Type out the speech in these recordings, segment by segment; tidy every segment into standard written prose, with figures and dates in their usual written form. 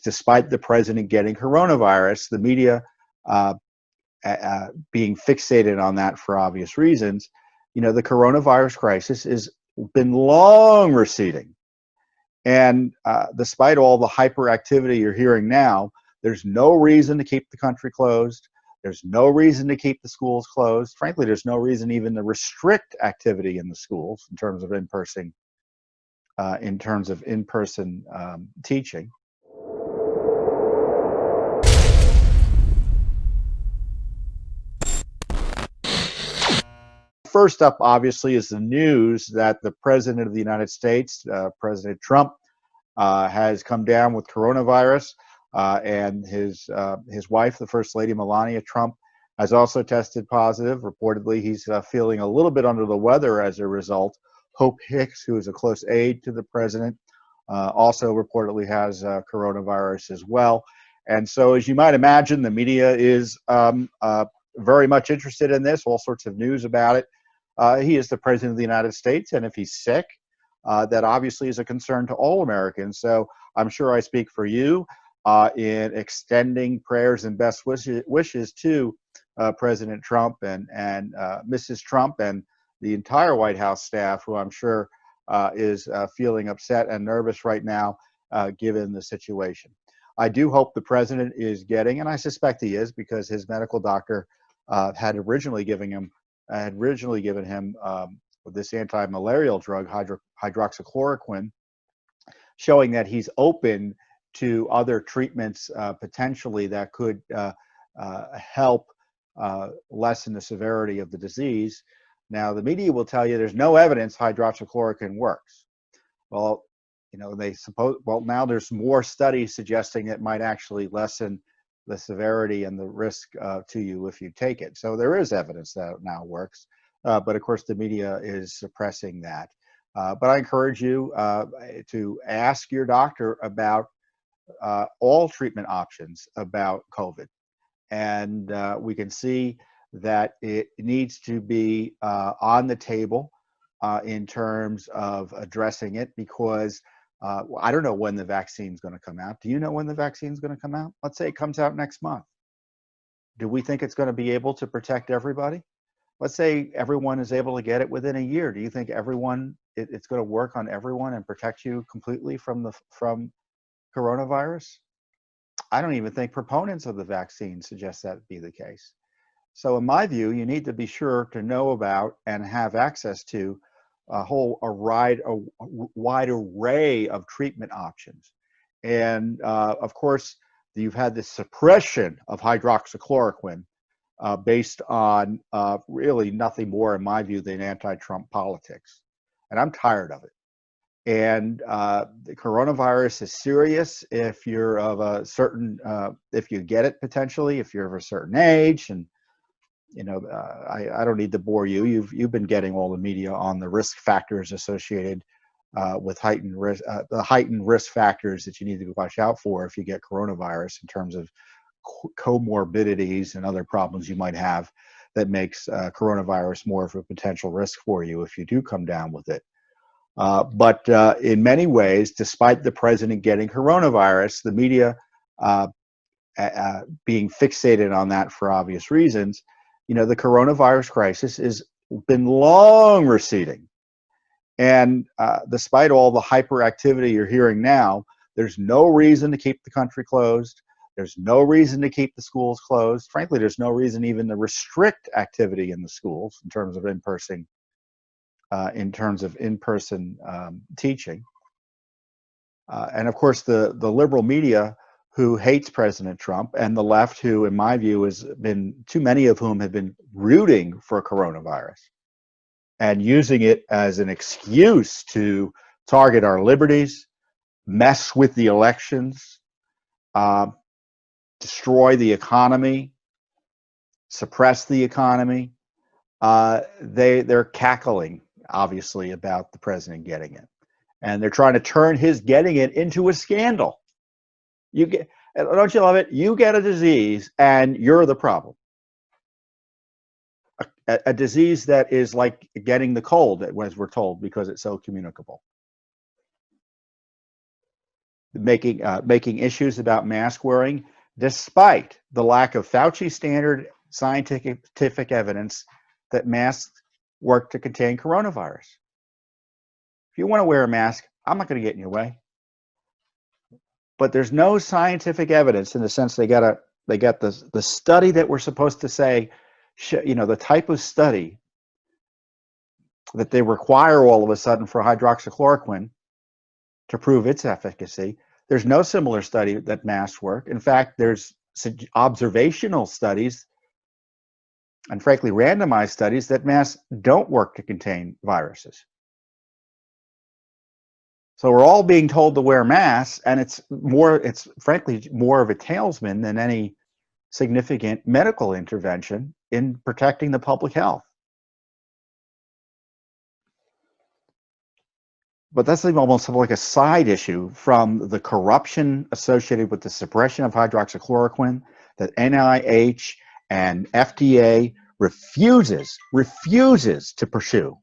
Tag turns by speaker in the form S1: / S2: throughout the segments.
S1: Despite the president getting coronavirus, the media being fixated on that for obvious reasons, the coronavirus crisis has been long receding. And despite all the hyperactivity you're hearing now, there's no reason to keep the country closed. There's no reason to keep the schools closed. Frankly, there's no reason even to restrict activity in the schools in terms of in-person teaching. First up, obviously, is the news that the President of the United States, President Trump, has come down with coronavirus, and his wife, the First Lady Melania Trump, has also tested positive. Reportedly, he's feeling a little bit under the weather as a result. Hope Hicks, who is a close aide to the president, also reportedly has coronavirus as well. And so, as you might imagine, the media is very much interested in this, all sorts of news about it. He is the President of the United States, and if he's sick, that obviously is a concern to all Americans. So I'm sure I speak for you in extending prayers and best wishes to President Trump and Mrs. Trump and the entire White House staff, who I'm sure is feeling upset and nervous right now, given the situation. I do hope the president is getting, and I suspect he is, because his medical doctor had originally given him this anti-malarial drug, hydroxychloroquine, showing that he's open to other treatments potentially that could help lessen the severity of the disease. Now, the media will tell you there's no evidence hydroxychloroquine works. Well, now there's more studies suggesting it might actually lessen the severity and the risk to you if you take it. So there is evidence that it now works, but of course the media is suppressing that. But I encourage you to ask your doctor about all treatment options about COVID. And we can see that it needs to be on the table in terms of addressing it, because I don't know when the vaccine is going to come out. Do you know when the vaccine is going to come out? Let's say it comes out next month. Do we think it's going to be able to protect everybody? Let's say everyone is able to get it within a year. Do you think it's going to work on everyone and protect you completely from coronavirus? I don't even think proponents of the vaccine suggest that be the case. So in my view, you need to be sure to know about and have access to a wide array of treatment options. And of course, you've had this suppression of hydroxychloroquine based on really nothing more, in my view, than anti-Trump politics. And I'm tired of it. And the coronavirus is serious if you're of a certain, if you get it potentially, if you're of a certain age. And I don't need to bore you. You've been getting all the media on the risk factors associated with the heightened risk factors that you need to watch out for if you get coronavirus, in terms of comorbidities and other problems you might have that makes coronavirus more of a potential risk for you if you do come down with it. But in many ways, despite the president getting coronavirus, the media being fixated on that for obvious reasons, the coronavirus crisis has been long receding. And despite all the hyperactivity you're hearing now, there's no reason to keep the country closed. There's no reason to keep the schools closed. Frankly, there's no reason even to restrict activity in the schools in terms of in-person teaching. And of course, the liberal media, who hates President Trump, and the left, who, in my view, too many of whom have been rooting for coronavirus and using it as an excuse to target our liberties, mess with the elections, destroy the economy, suppress the economy. They're cackling, obviously, about the president getting it. And they're trying to turn his getting it into a scandal. Don't you love it? You get a disease and you're the problem. A disease that is like getting the cold, as we're told, because it's so communicable. making issues about mask wearing, despite the lack of Fauci standard scientific evidence that masks work to contain coronavirus. If you want to wear a mask, I'm not going to get in your way. But there's no scientific evidence in the sense they got the study that we're supposed to say, the type of study that they require all of a sudden for hydroxychloroquine to prove its efficacy. There's no similar study that masks work. In fact, there's observational studies and frankly randomized studies that masks don't work to contain viruses. So we're all being told to wear masks, and it's frankly more of a talisman than any significant medical intervention in protecting the public health. But that's almost like a side issue from the corruption associated with the suppression of hydroxychloroquine that NIH and FDA refuses to pursue.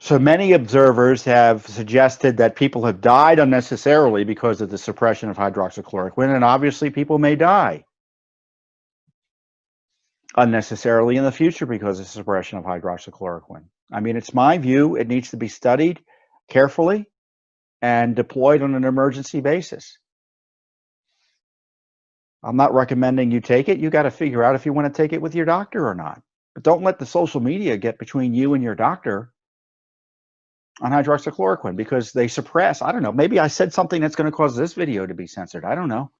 S1: So many observers have suggested that people have died unnecessarily because of the suppression of hydroxychloroquine, and obviously people may die unnecessarily in the future because of the suppression of hydroxychloroquine. I mean, it's my view it needs to be studied carefully and deployed on an emergency basis. I'm not recommending you take it. You got to figure out if you want to take it with your doctor or not. But don't let the social media get between you and your doctor on hydroxychloroquine because they suppress. I don't know. Maybe I said something that's going to cause this video to be censored. I don't know.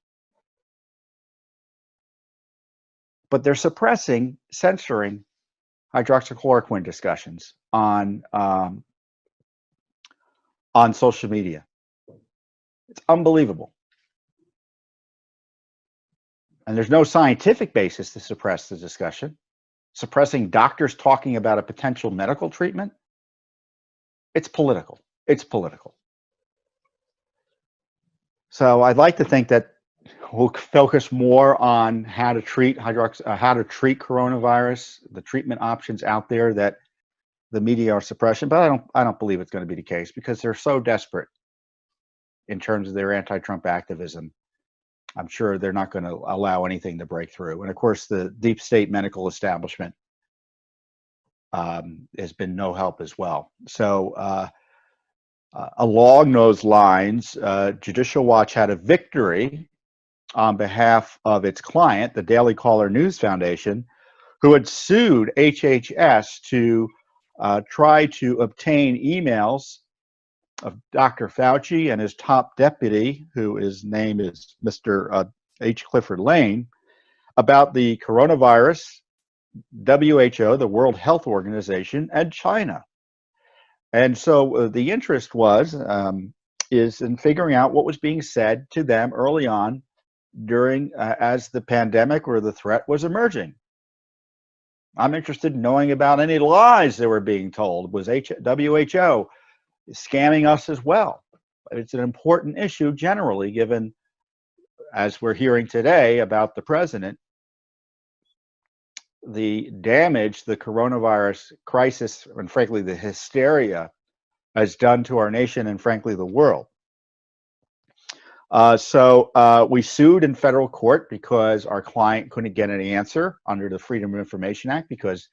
S1: But they're censoring hydroxychloroquine discussions on social media. It's unbelievable. And there's no scientific basis to suppress the discussion. Suppressing doctors talking about a potential medical treatment, it's political. It's political. So I'd like to think that we'll focus more on how to treat coronavirus, the treatment options out there that the media are suppressing, but I don't believe it's going to be the case because they're so desperate in terms of their anti-Trump activism. I'm sure they're not going to allow anything to break through. And of course, the deep state medical establishment has been no help as well. So along those lines, Judicial Watch had a victory on behalf of its client, the Daily Caller News Foundation, who had sued HHS to try to obtain emails of Dr. Fauci and his top deputy, his name is Mr. H. Clifford Lane, about the coronavirus, WHO, the World Health Organization, and China. And so the interest is in figuring out what was being said to them early on during as the pandemic or the threat was emerging. I'm interested in knowing about any lies that were being told. Was WHO scamming us as well? It's an important issue generally, given, as we're hearing today about the president, the damage the coronavirus crisis and frankly the hysteria has done to our nation and frankly the world. So we sued in federal court because our client couldn't get an answer under the Freedom of Information Act because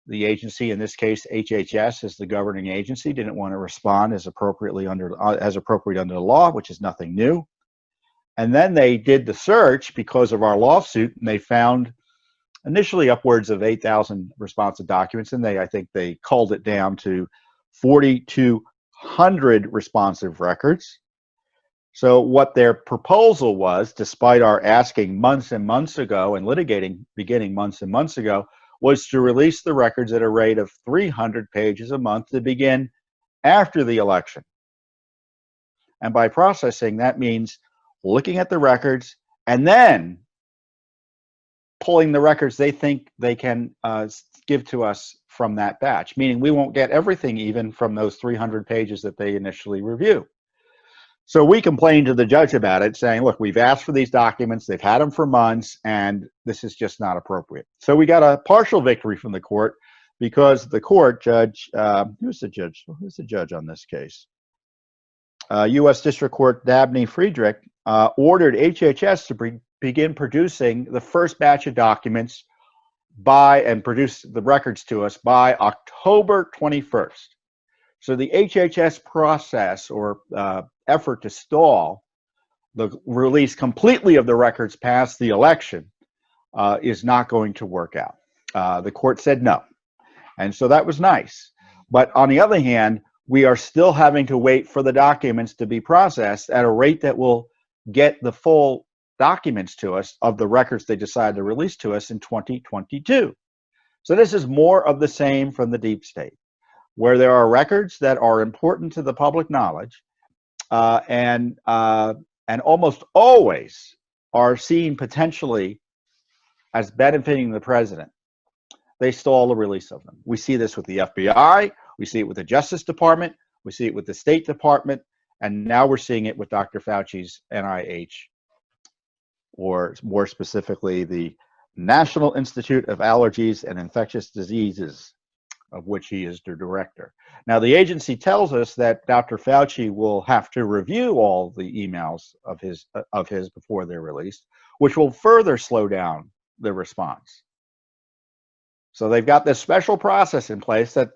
S1: the agency, in this case HHS, as the governing agency, didn't want to respond as appropriate under the law, which is nothing new. And then they did the search because of our lawsuit, and they found initially upwards of 8,000 responsive documents, and I think they culled it down to 4,200 responsive records. So what their proposal was, despite our asking months and months ago and litigating beginning months and months ago, was to release the records at a rate of 300 pages a month to begin after the election. And by processing, that means looking at the records and then pulling the records they think they can give to us from that batch, meaning we won't get everything even from those 300 pages that they initially review. So we complained to the judge about it, saying, look, we've asked for these documents, they've had them for months, and this is just not appropriate. So we got a partial victory from the court because the court judge, who's the judge on this case? U.S. District Court Dabney Friedrich ordered HHS to begin producing the first batch of documents and produce the records to us by October 21st. So the HHS process or effort to stall the release completely of the records past the election is not going to work out. The court said no. And so that was nice. But on the other hand, we are still having to wait for the documents to be processed at a rate that will get the full documents to us of the records they decide to release to us in 2022. So this is more of the same from the deep state, where there are records that are important to the public knowledge and almost always are seen potentially as benefiting the president. They stall the release of them. We see this with the FBI, we see it with the Justice Department, we see it with the State Department, and now we're seeing it with Dr. Fauci's NIH, or more specifically, the National Institute of Allergies and Infectious Diseases, of which he is the director. Now, the agency tells us that Dr. Fauci will have to review all the emails of his before they're released, which will further slow down the response. So they've got this special process in place that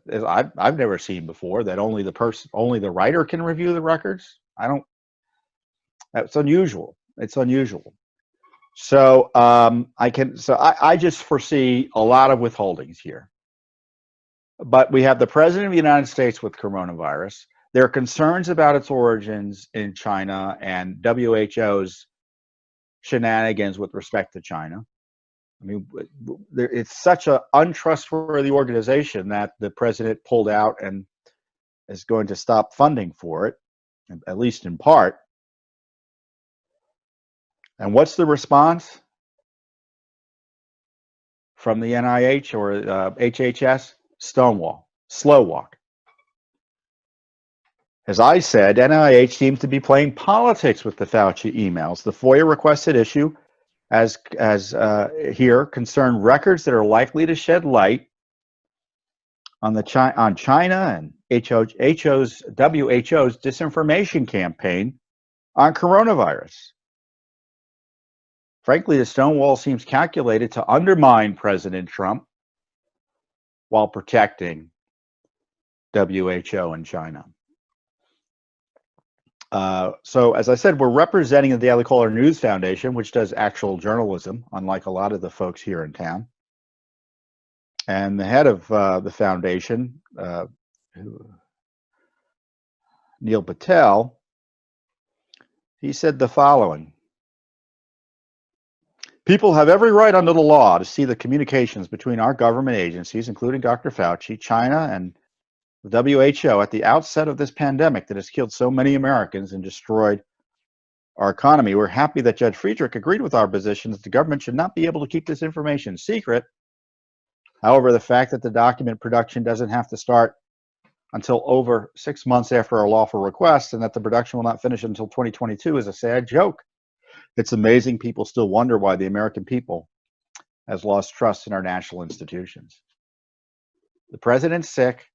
S1: I've never seen before, that only the writer can review the records. That's unusual. It's unusual. So I just foresee a lot of withholdings here. But we have the President of the United States with coronavirus. There are concerns about its origins in China and WHO's shenanigans with respect to China. I mean, it's such an untrustworthy organization that the president pulled out and is going to stop funding for it, at least in part. And what's the response from the NIH or HHS? Stonewall, slow walk. As I said, NIH seems to be playing politics with the Fauci emails. The FOIA requested issue as here concern records that are likely to shed light on China and WHO's disinformation campaign on coronavirus. Frankly, the Stonewall seems calculated to undermine President Trump while protecting WHO and China. So, as I said, we're representing the Daily Caller News Foundation, which does actual journalism, unlike a lot of the folks here in town. And the head of the foundation, Neil Patel, he said the following: people have every right under the law to see the communications between our government agencies, including Dr. Fauci, China, and the WHO at the outset of this pandemic that has killed so many Americans and destroyed our economy. We're happy that Judge Friedrich agreed with our position that the government should not be able to keep this information secret. However, the fact that the document production doesn't have to start until over 6 months after our lawful request and that the production will not finish until 2022 is a sad joke. It's amazing people still wonder why the American people has lost trust in our national institutions. The president's sick.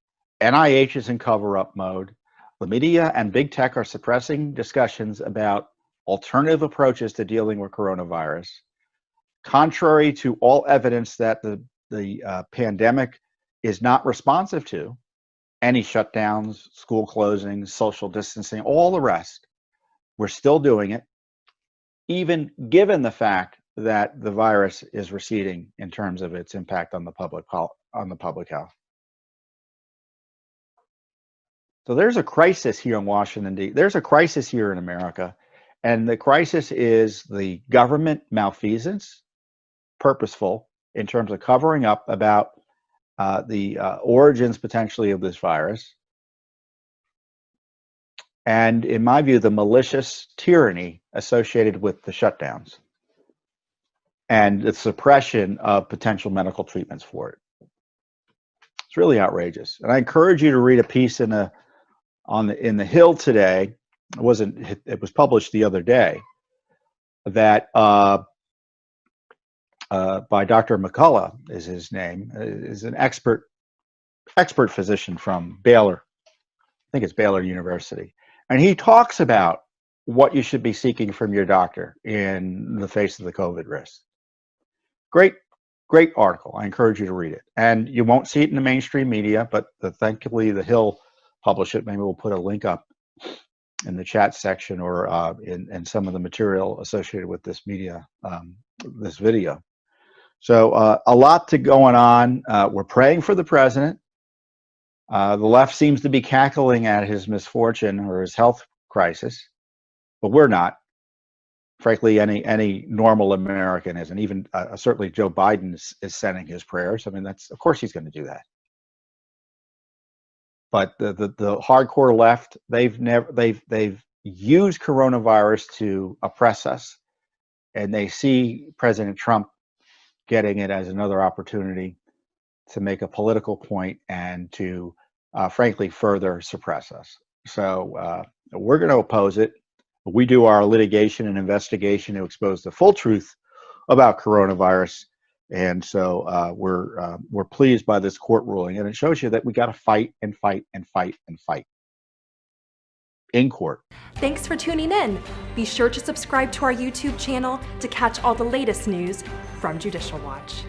S1: NIH is in cover-up mode. The media and big tech are suppressing discussions about alternative approaches to dealing with coronavirus, contrary to all evidence that the pandemic is not responsive to any shutdowns, school closings, social distancing, all the rest. We're still doing it, even given the fact that the virus is receding in terms of its impact on the public health. So there's a crisis here in Washington, D.C. There's a crisis here in America, and the crisis is the government malfeasance, purposeful, in terms of covering up about the origins potentially of this virus, and in my view, the malicious tyranny associated with the shutdowns and the suppression of potential medical treatments for it. It's really outrageous, and I encourage you to read a piece in the Hill today. It was published the other day, that by Dr. McCullough is his name, is an expert physician from Baylor. I think it's Baylor University. And he talks about what you should be seeking from your doctor in the face of the COVID risk. Great, great article. I encourage you to read it. And you won't see it in the mainstream media, but thankfully the Hill published it. Maybe we'll put a link up in the chat section or in some of the material associated with this media, this video. So a lot to going on. We're praying for the president. The left seems to be cackling at his misfortune or his health crisis, but we're not. Frankly, any normal American isn't. Even certainly Joe Biden is sending his prayers. I mean, of course he's going to do that. But the hardcore left, they've used coronavirus to oppress us, and they see President Trump getting it as another opportunity to make a political point and to, frankly, further suppress us. So we're going to oppose it. We do our litigation and investigation to expose the full truth about coronavirus. And so we're pleased by this court ruling, and it shows you that we got to fight and fight and fight and fight in court.
S2: Thanks for tuning in. Be sure to subscribe to our YouTube channel to catch all the latest news from Judicial Watch.